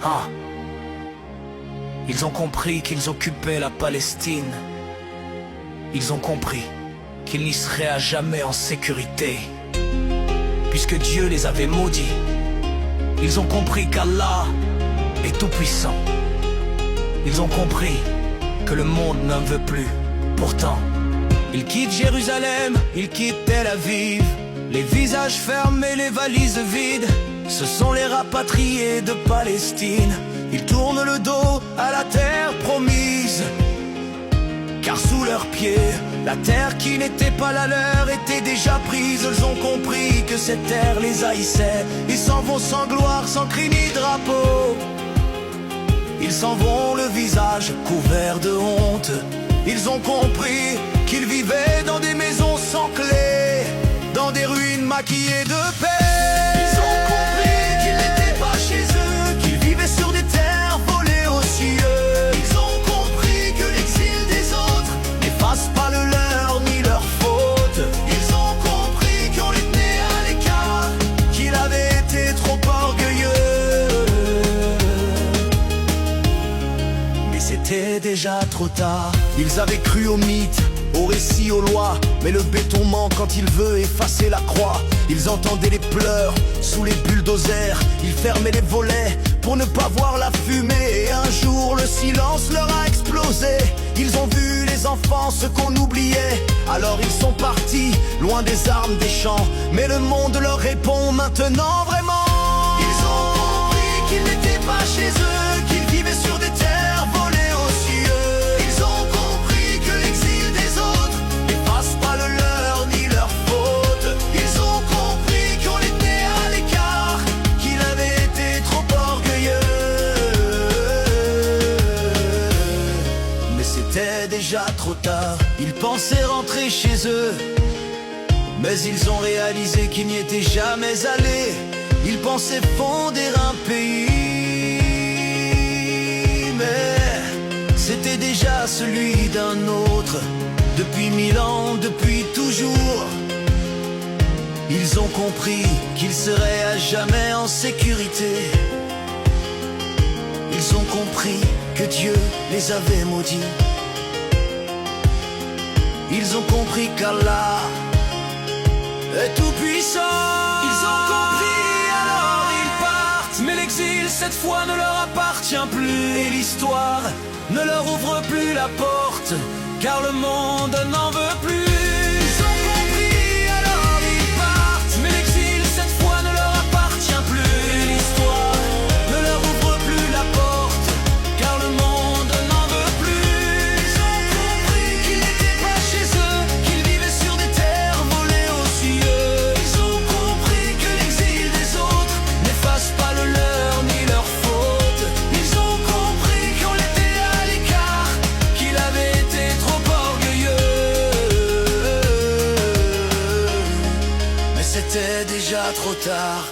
Ah. Ils ont compris qu'ils occupaient la Palestine. Ils ont compris qu'ils n'y seraient à jamais en sécurité, puisque Dieu les avait maudits. Ils ont compris qu'Allah est tout-puissant. Ils ont compris que le monde n'en veut plus. Pourtant, ils quittent Jérusalem, ils quittent Tel Aviv, les visages fermés, les valises vides. Ce sont les rapatriés de Palestine. Ils tournent le dos à la terre promise, car sous leurs pieds, la terre qui n'était pas la leur était déjà prise. Ils ont compris que cette terre les haïssait. Ils s'en vont sans gloire, sans cri ni drapeau. Ils s'en vont le visage couvert de honte. Ils ont compris qu'ils vivaient dans des maisons sans clé, dans des ruines maquillées de paix. Ils ont compris qu'ils n'étaient pas chez eux, qu'ils vivaient sur des terres volées aux cieux. Ils ont compris que l'exil des autres n'efface pas le leur ni leur faute. Ils ont compris qu'on les tenait à l'écart, qu'il avait été trop orgueilleux. Mais c'était déjà trop tard. Ils avaient cru aux mythes, aux récits, aux lois, mais le béton ment quand il veut effacer la croix. Ils entendaient les pleurs sous les bulldozers. Ils fermaient les volets pour ne pas voir la fumée. Et un jour le silence leur a explosé. Ils ont vu les enfants, ce qu'on oubliait. Alors ils sont partis, loin des armes, des champs. Mais le monde leur répond maintenant vraiment. Ils ont compris qu'ils n'étaient pas chez eux, qu'ils vivaient sur des terres volées aux cieux. Ils ont compris que l'exil des autres n'efface pas le leur ni leur faute. Ils ont compris qu'on les tenait à l'écart, qu'il avait été trop orgueilleux. Mais c'était déjà trop tard. Ils pensaient rentrer chez eux, mais ils ont réalisé qu'ils n'y étaient jamais allés. Ils pensaient fonder un pays, mais c'était déjà celui d'un autre. Depuis 1000 ans, depuis toujours, ils ont compris qu'ils seraient à jamais en sécurité. Ils ont compris que Dieu les avait maudits. Ils ont compris qu'Allah est tout puissant. Ils ont compris, alors ils partent. Mais l'exil cette fois ne leur appartient plus. Et l'histoire ne leur ouvre plus la porte, car le monde n'en veut plus. Ils ont compris, alors ils partent. Mais l'exil cette fois ne leur appartient plus. Et l'histoire ne leur ouvre plus la porte, car le monde n'en veut plus. Ils ont compris qu'ils n'étaient pas chez eux, qu'ils vivaient sur des terres volées aux cieux. Ils ont compris que l'exil des autres n'efface pas le leur ni leur faute. Ils ont compris qu'on était à l'écart, qu'il avait été trop orgueilleux. Mais c'était déjà trop tard.